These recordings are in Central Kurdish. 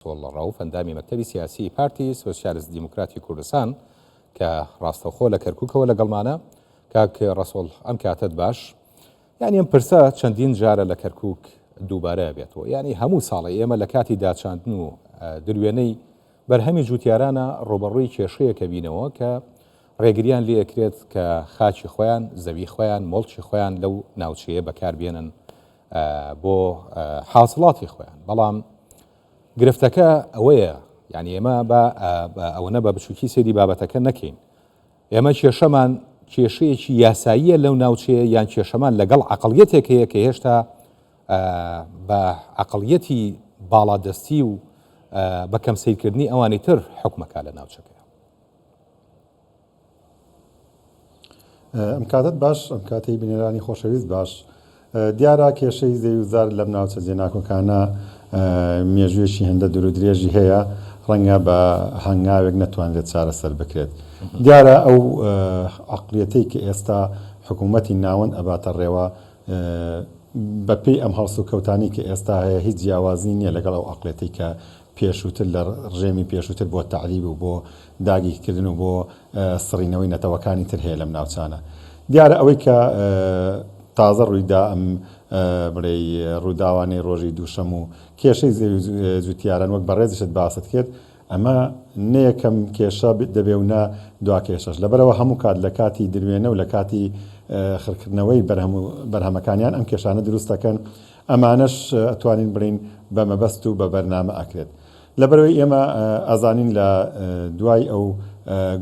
والله ڕەوف ئەندامی مەکتەبی سیاسی پارتی سۆسیالیست دیموکراتی کوردستان کە ڕاستەوخۆ لە کەرکووکەوە لەگەڵمانە کاک ڕەسۆڵ ئەم کاتت باش یعنی ئەم پرسە چەندین جارە لە کەرکووک دووبارە بێتەوە یعنی هەموو ساڵی ئێمە لە کاتی داچاندن و دروێنەی بەرهەمی جوتیارانە ڕۆبەڕووی کێشەیەکە بینەوە کە ڕێگریان لێ ئەکرێت کە خاچی خۆیان زەوی خۆیان مڵکی خۆیان لەو ناوچەیە بەکاربێنن بۆ حاصڵاتی خۆیان بەڵام گرفتەکە ئەوەیە یعنی ئێمە ئەوەنە بە بچووکی سێری بابەتەکە نەکەین ئێمە کێشەمان کێشەیەکی یاساییە لەو ناوچەیە یان کێشەمان لەگەڵ عەقڵیەتێکەیە کە هێشتا بە عەقڵیەتی باڵادەستی و بە کەم سیرکردنی ئەوانی تر حکومەکە لە ناوچەکە. ئەم کاتت باش ئەم کاتەی بینێرانی خۆشەویست باش دیارە کێشەی زەوی و زار لەم ناوچە جێناکۆکانە مێژوێکی هەندە دوور و درێژی هەیە ڕەنگە بە هەنگاوێک نەتوانرێت چارەسەر بکرێت. دیارە ئەو عەقڵیەتەی کە ئێستا حکوومەتی ناوەند ئەباتە ڕێوە بەپێی ئەم هەڵس و کەوتانی کە ئێستا هەیە هیچ جیاوازی نییە لەگەڵ ئەو عەقڵیەتەی کە پێشووتر لە ڕژێمی پێشووتر بۆ تەعلیب و بۆ داگیرکردن و بۆ سڕینەوەی نەتەوەکانی تر هەیە لەم ناوچانە. دیارە ئەوەی کە تازە ڕوویدا ئەم بڵێ ڕووداوانەی ڕۆژی دووشەم و کێشەی جوتیاران وەک بەڕێزیشت باست کرد ئەمە نەیەکەم کێشە دەبێ و نە دوا کێشەش لەبەرەوە هەموو کات لە کاتی دروێنە و لە کاتی خڕکردنەوەی بەرهەمەکانیان ئەم کێشانە دروست دەکەن ئەمانەش ئەتوانین بڵین بە مەبەست و بە بەرنامە ئەکرێت. لەبەرەوەی ئێمە ئەزانین لە دوای ئەو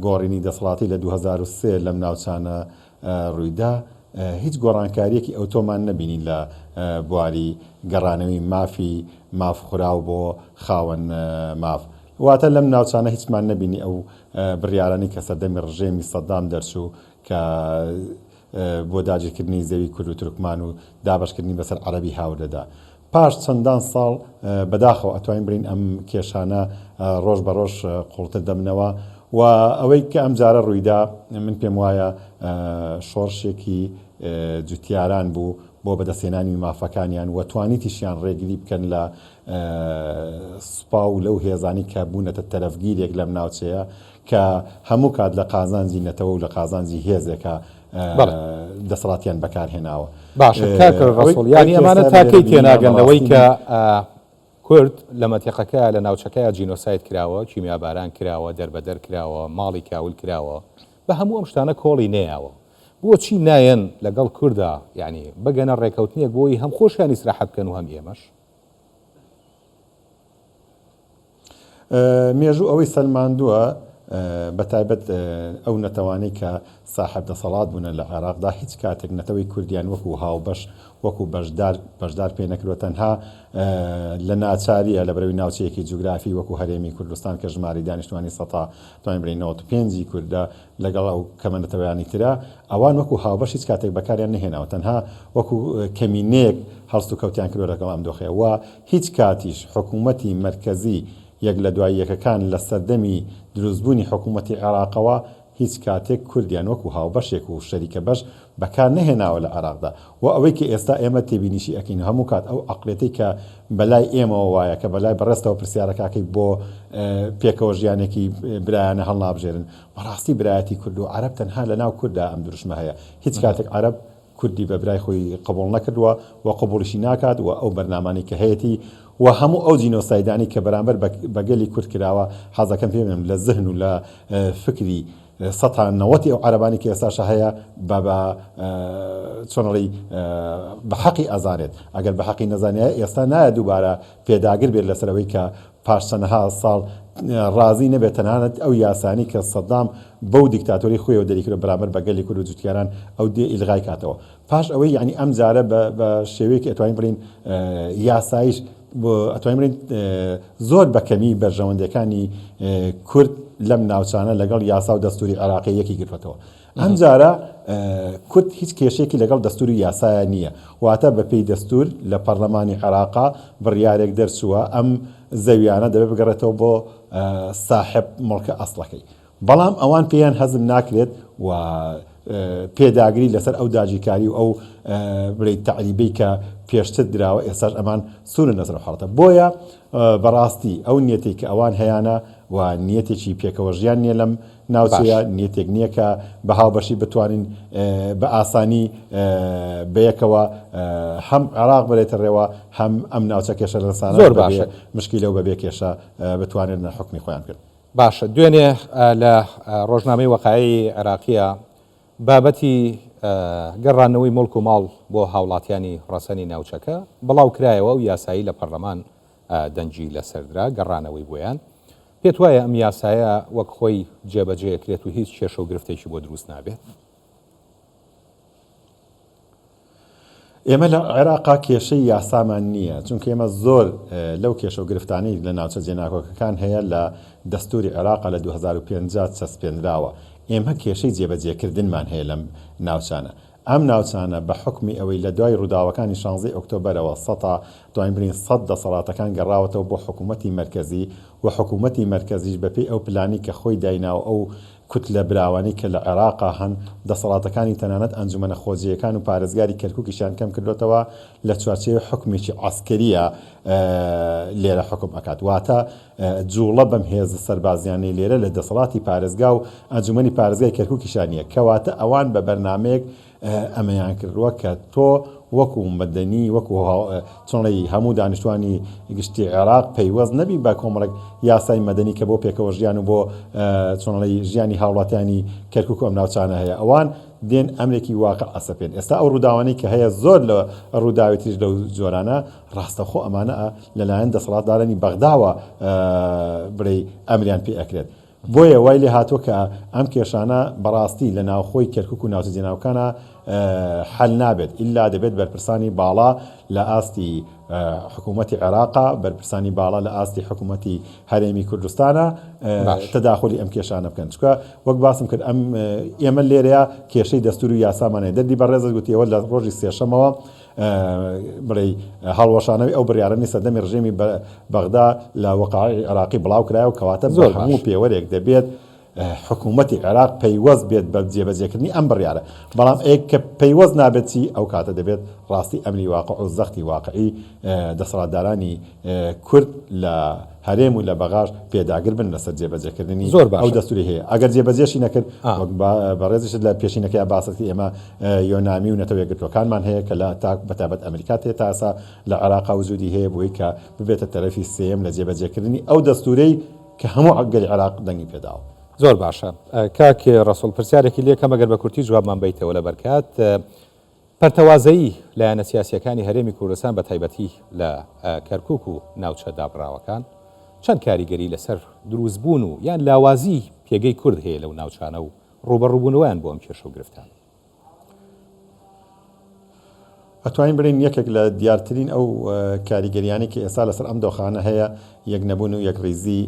گۆڕینی دەسەڵاتی لە 2003 لەم ناوچانە ڕوویدا هیچ گۆڕانکاریەکی ئۆتۆمان نەبینین لە بواری گەڕانەوەی ماف خوراو بۆ خاوەن ماف واتە لەم ناوچانە هیچمان نەبینی ئەو بڕیارانی کە سەردەمی ڕژێمی سەدام دەرچوو کە بۆ داگیرکردنی زەوی کورد و تورکمان و دابەشکردنی بەسەر عەرەبی هاوردەدا. پاش چەندان ساڵ بەداخەوە ئەتوانین بڕین ئەم کێشانە ڕۆژ بە ڕۆژ قوڵتر دەبنەوە و ئەوەی کە ئەم جارە ڕوویدا من پێم وایە شۆڕشێکی جوتیاران بوو بۆ بەدەستێنانی مافەکانیان و توانیتیشیان ڕێگری بکەن لە سوپا و لەو هێزانی کە بوونەتە تەرەفگیرێک لەم ناوچەیە کە هەموو کات لە قازانجی نەتەوە و لە قازانجی هێزێکە دەسەڵاتیان بەکارهێناوە. باشە کاکە ڕەسۆڵ یانی ئەمانە تاکەی تێناگەنەوەی کە کورد لە مەتیقەکە لە ناوچەکەی جینۆساید کراوە کیمیاباران کراوە دەربەدەر کراوە ماڵی کاول کراوە بە هەموو ئەم شتانە کۆڵی نەیاوە بۆچی نایەن لەگەڵ کووردا یعنی بگەنە ڕێکەوتنیەک بۆی هەم خۆشیان ئیسراحەت بکەن و هەم ئێمەش مێژوو ئەوەی سەلماندووە بەتایبەت ئەو نەتەوانەی کە ساحب دەسەڵات بوونە لە عێراقدا هیچ کاتێک نەتەوەی کوردیان وەکو هاوبەش وەکو بەشدار پێ نەکرۆ تەنها لە ناچاریە لە بەرەوەی ناوچەیەکی جوگرافی وەکو هەرێمی کوردستان کە ژماری دانیشتوانی سەتا توانین بڵین 95 کوردە لەگەڵ ئەو کەمە نەتەوەیانی ترە ئەوان وەکو هاوبەش هیچ کاتێک بەکاریان نهێناوە تەنها وەکو کەمینەیەک هەڵست و کەوتیان کردووە لەگەڵ ئەم دۆخەیەوە هیچ کاتیش حکوومەتی مەرکەزی یەک لە دوای یەکەکان لە سەردەمی دروستبوونی حکوومەتی عێراقەوە هیچ کاتێک کوردیان وەکو هاوبەشێک و شەریکە بەش بەکار نەهێناوە لە عێراقدا و ئەوەی کە ئێستا ئێمە تێبینیشی ئەکەین هەموو کات ئەو عەقڵیەتەی کە بەلای ئێمەوە وایە کە بەلای بەڕێستەوە پرسیارەکەی بۆ پێکەوە ژیانێکی برایانە هەڵنابژێرن بەڕاستی برایەتی کورد و عەرەب تەنها لەناو کووردا ئەم دروشمە هەیە هیچ کاتێک عەرەب کوردی بە برای خۆی قبوڵ نەکردووە و قبوڵیشی ناکات و ئەو بەرنامانی کە هەیەی و هەموو ئەو جینۆسایدانی کە بەرامبەر بەگەلی کورد کراوە حەزەکەم پێ بڵێم لە زەهن و لە فکری سەتا نەوەتی ئەو عەرەبانی کە ئێستاشە هەیە بە چۆنەڵی بە حەقی ئەزانێت ئەگەر بە حەقی نەزانایە ئێستا نایە دووبارە پێداگر بێت لەسەرەوەی کە پاش چەندەها ساڵ ڕازی نەبێت تەنانەت ئەو یاسانی کە سەدام بەو دیکتاتۆری خۆیەوە دەریکرد بەرامبەر بەگەلی کورد و جوتیاران ئەو دێ ئیلغای کاتەوە پاش ئەوەی یعنی ئەم جارە بە شێوەیەکی ئەتوانین بڵین یاسایش بۆ ئەتوانین بڵین زۆر بەکەمی بەرژەوەندەکانی کورد لەم ناوچانە لەگەڵ یاسا و دەستوری عێراقی یەکی گرتوەوە ئەم جارە کورد هیچ کێشێکی لەگەڵ دەستوری یاسایە نییە واتە بەپێی دەستور لە پەرلەمانی عێراقا بڕیارێک دەرچووە ئەم زەویانە دەبێت بگەڕێتەوە بۆ ساحب مڵکە ئەسڵەکەی بەڵام ئەوان پێیان هەزم ناکرێت و پێداگری لەسەر ئەو داگیرکاری و ئەو بڵێ تعریبەی کە پێشتر دراوە ئێستاش ئەمان سوورن لەسەر حاڵەتە بۆیە بەڕاستی ئەو نیەتێک کە ئەوان هەیەە و نیەتێکی پێکەوە ژیان نییە لەم ناوچەیە نیەتێک نییە کە بە هاوبەشی بتوانین بە ئاسانی بەیەکەوە هەم عێراق بێتە ڕێوە هەم ئەم ناوچە کێشە لەسانە زۆر باشە مشکی لەو بەبێ کێشە بتوانێت حکمی خۆیان کرد. باشە دوێنێ لە ڕۆژنامەی وەقایعی عێراقیە بابەتی گەڕانەوەی مڵک و ماڵ بۆ هاوڵاتیانی ڕەسەنی ناوچەکە بڵاو کرایەوە و یاسایی لە پەرلەمان دەنجی لەسەردرا گەڕانەوەی بۆیان پێت وایە ئەم یاسایە وەک خۆی جێبەجێکرێت و هیچ کێشە و گرفتێکی بۆ دروست نابێت؟ ئێمە لە عێراقا کێشەی یاسامان نییە چونکە ئێمە زۆر لەو کێشە و گرفتانەی لە ناوچە جێناکۆکەکان هەیە لە دەستوری عێراقا لە 2050 چەسپێنراوە. ئێمە کێشەی جێبەجێکردنمان هەیە لەم ناوچانە. ئەم ناوچانە بە حکمی ئەوەی لە دوای ڕووداوەکانی 16 ئۆکتۆبەرەوە دوای برین 100 دەسەڵاتەکان گەڕاوەتەوە بۆ حکوومەتی مرکزی و حکوومەتی مرکزیش بەپێی ئەو پلانی کە خۆی دایناوە ئەو کوتلە براوانی کە لە عێراقا هەن دەسەڵاتەکانی تەنانەت ئەنجومەنە خۆجیەکان و پارێزگاری کەرکووکیشان کەم کردوێتەوە لە چوارچێوەی حکمێکی عەسکەریە لێرە حکم ئەکات واتە جوڵە بەم هێزە سەربازیانەی لێرە لە دەسەڵاتی پارێزگا و ئەنجومەنی پارێزگای کەرکووکیشانیە کەواتە ئەوان بە بەرنامەیەک ئەمەیان کردووە کە تۆ وەکو مەدەنی وەکو چۆنڵی هەموو دانیشتوانی گشتی عێراق پەیوەست نەبی بە کۆمەڵک یاسای مەدەنی کە بۆ پێکەوە ژیان و بۆ چۆنڵی ژیانی هاوڵاتیانی کەرکووک ئەم ناوچانە هەیە ئەوان دێن ئەمرێکی واقع ئەسەپێن. ئێستا ئەو ڕووداوانەی کە هەیە زۆر لە ڕووداوێتیش لەو جۆرانە ڕاستەخۆ ئەمانە لەلایەن دەسەڵاتدارانی بەغداوە بڵێ ئەمریان پێ ئەکرێت. بۆیە وای لێ هاتووە کە ئەم کێشانە بەڕاستی لە ناوخۆی کەرکووک و ناوچە جێناوەکانە حل نابێت ئللا دەبێت بەرپرسانی باڵا لە ئاستی حکوومەتی عێراقا بەرپرسانی باڵا لە ئاستی حکوومەتی هەرێمی کوردستانە تەداخلی ئەم کێشانە بکەن چکە وەک باسم کرد ئەم ئێمە لێرەیە کێشەی دەستور و یاسامانەیە دەردی بەڕێزت گوتیەوە لە ڕۆژی سێشەمەوە بڵێ هەڵوەشانەوەی ئەو بڕیارەی سەردەمی ڕژێمی بەغدا لە وەقاعی عێراقی بڵاو کرایەوە کەواتە زۆر هەموو پێوەرێک دەبێت حکوومەتی عێراق پەیوەست بێت بە جێبەجێکردنی ئەم بڕیارە بەڵام ئەیک کە پەیوەست نابێتی ئەو کاتە دەبێت ڕاستی ئەمری واقع و زەختی واقعی دەسەڵاتدارانی کورد لە هەرێم و لە بەغاش پێداگر بن لەسەر جێبەجێکردنی ئەو دەستوری هەیە ئەگەر جێبەجێشی نەکرد بەڕێزیشت لە پێشینەکەی باسەتی ئێمە یۆنامی و نەتەوەیەکگرتوەکانمان هەیە کە لە بەتابەت ئەمریکا تێ تاسا لە عێراقا وجودی هەیە بۆی کە ببێتە تەرەفی سێم لە جێبەجێکردنی ئەو دەستورەی کە هەموو عەگەری عێراق دەنگی پێداوە. زۆر باشە کاک ڕەسوڵ پرسیارێکی لێکەم ئەگەر بە کورتی جوابمان بیتەوە لە بەرکات پەرتەوازایی لایەنە سیاسیەکانی هەرێمی کوردستان بە تایبەتی لە کەرکووک و ناوچە دابڕاوەکان چەند کاریگەری لەسەر دروستبوون و یان لاوازی پێگەی کورد هەیە لەو ناوچانە و ڕوبەڕووبوونەوەیان بۆ ئەم کێشە و گرفتان؟ ئەتوانین برین یەکێک لە دیارترین ئەو کاریگەریانی کە ئێستا لەسەر ئەم دۆخانە هەیە یەک نەبوون و یەک ڕیزی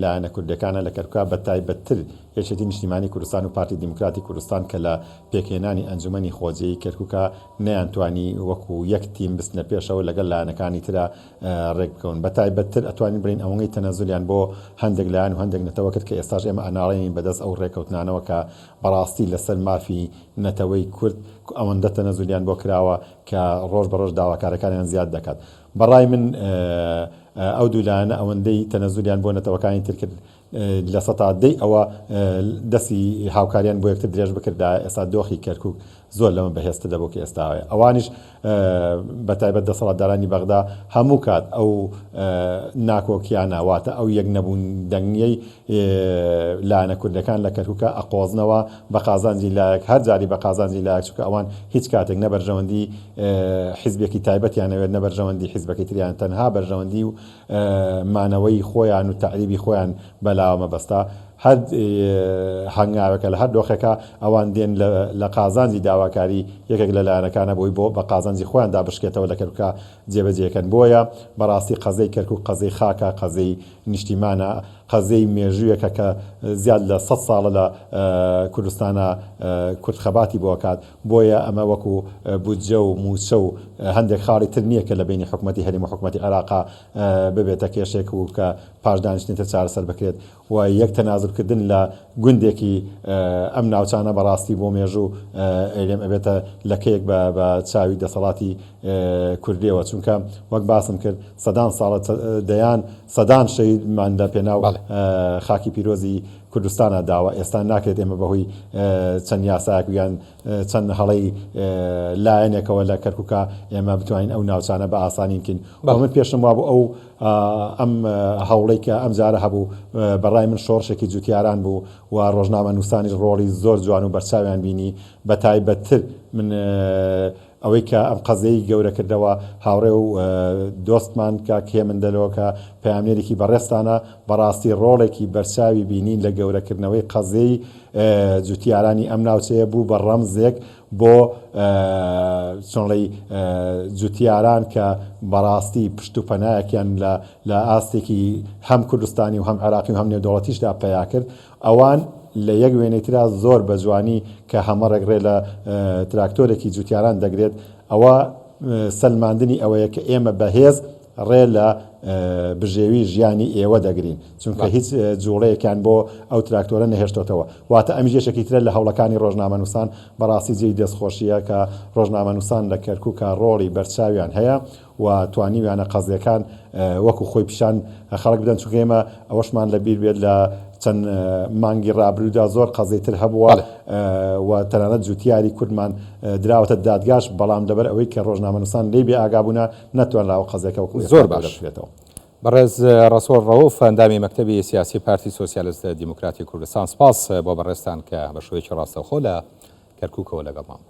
لایەنە کوردەکانە لە کەرکووک بە تایبەتتر یەکێتی نیشتیمانی کوردستان و پارتی دیموکراتی کوردستان کە لە پێکهێنانی ئەنجومەنی خۆجەیی کەرکووکە نەیانتوانی وەکو یەک تیم بستنە پێشەوە لەگەڵ لایەنەکانی ترە ڕێک بکەون بە تایبەتتر ئەتوانین برین ئەوەی تەنەزولیان بۆ هەندێک لایەن و هەندێک نەتەوە کرد کە ئێستاش ئێمە ئەناڵێنین بەدەست ئەو ڕێکەوتنانەوە کە بەڕاستی لەسەر مافی نەتەوەی کورد ئەوەندە تەنەزولیان بۆ کراوە کە ڕۆژ بە ڕۆژ داواکارەکانیان زیاد دەکات. بەڕای من ئەو دوولایەنە ئەوەندەی تەنەزولیان بۆ نەتەوەکانی تر کرد لە سەتادەی ئەوە دەستی هاوکاریان بۆ یەکتر درێژ بکردا ئێستا دۆخی کەرکووک زۆر لەمە بەهێزتر دەبوو کە ئێستاوەیە ئەوانیش بە تایبەت دەسەڵاتدارانی بەغدا هەموو کات ئەو ناکۆکیانە واتە ئەو یەک نەبوون دەنگیەی لایەنە کوردەکان لە کەرکووکە ئەقۆزنەوە بە قازانجی لایەک هەر جاری بە قازانجی لایەک چونکە ئەوان هیچ کاتێک نەبەرژەوەندی حیزبێکی تایبەتیانەوێت نەبەرژەوەندی حیزبەکەی تریان تەنها بەرژەوەندی و مانەوەی خۆیان و تعریبی خۆیان بەلاوە مەبەستا هەر هەنگاوەکە لە هەر دۆخێکە ئەوان دێن لە قازانجی داواکاری یەکێک لە لایەنەکانە بۆی بۆ بە قازانجی خۆیان دابشکێتەوە لە کەرکووکە جێبەجێکەن بۆیە بەڕاستی قەزەی کەرکووک قەزەی خاکە قەزەی نیشتیمانە قەزەی مێژوویەکە کە زیاد لە 100 ساڵە لە کوردستانە کورتخەباتی بۆکات بۆیە ئەمە وەکو بودجە و موچە و هەندێک خاڵی تر نییە کە لە بینی حکوومەتی هەرێم و حکوومەتی عێراقا ببێتە کێشێک و کە پاشدانیشتێتە چارەسەر بکرێت و یەک تەنازڵکردن لە گوندێکی ئەم ناوچانە بەڕاستی بۆ مێژوو ئەلێم ئەبێتە لەکەیەک بە چاوی دەسەڵاتی کوردیەوە چونکە وەک باسم کرد سەدان ساڵە دەیان سەدان شەیدماندا پێناو خاکی پیرۆزی کوردستانە داوە ئێستا ناکرێت ئێمە بەهۆی چەند یاسایەک یان چەند هەڵەی لایەنێکەوە لە کەرکووکە ئێمە بتوانین ئەو ناوچانە بە ئاسانی بکەین من پێشم وابوو ئەو ئەم هەوڵەی کە ئەم جارە هەبوو بەڕای من شۆڕشێکی جوتیاران بوو و ڕۆژنامە نووسانی ڕۆڵی زۆر جوان و بەرچاویان بینی بە تایبەتتر من ئەوەی کە ئەم قەزەی گەورە کردەوە هاوڕێ و دۆستمان کە کێمندەلەوە کە پەیامنێرێکی بەڕێستانە بەڕاستی ڕۆڵێکی بەرچاوی بینین لە گەورەکردنەوەی قەزەی جوتیارانی ئەم ناوچەیە بوو بە ڕەمزێک بۆ چۆنڵی جوتیاران کە بەڕاستی پشت و پەنایەکیان لە ئاستێکی هەم کوردستانی و هەم عێراقی و هەم نێودەوڵەتیشدا پەیا کرد ئەوان لە یەک وێنەیترا زۆر بە جوانی کە هەمە ڕێگرێ لە تراکتۆرێکی جوتیاران دەگرێت ئەوە سەلماندنی ئەوەیە کە ئێمە بەهێز ڕێ لە بژێوی ژیانی ئێوە دەگرین چونکە هیچ جوڵەیەکیان بۆ ئەو تراکتۆرە نەهێشتۆتەوە واتە ئەم ژێشێکی ترە لە هەوڵەکانی ڕۆژنامە نووسان بەڕاستی جێی دەستخۆشیە کە ڕۆژنامە نووسان لە کەرکووکە ڕۆڵی بەرچاویان هەیە و توانیویانە قەزیەکان وەکو خۆی پیشان خەڵک بدەن چونکە ئێمە ئەوەشمان لەبیر بێت لە چەند مانگی ڕابردوودا زۆر قەزەیتر هەبووە و تەنانەت جوتیاری کوردمان دراوەتە دادگاش بەڵام لەبەر ئەوەی کە ڕۆژنامە نووسان لێ بێ ئاگابوونا نەتوان لاوە قەزەکە وەکو زۆر باشێتەوە بەڕێز ڕەسۆڵ ڕەوف ئەندامی مەکتەبی سیاسی پارتی سۆسیالیست دیموکراتی کوردستان سپاس بۆ بەڕێستان کە بە شێوەیەکی ڕاستەوخۆ لە کەرکووکەوە لەگەڵمان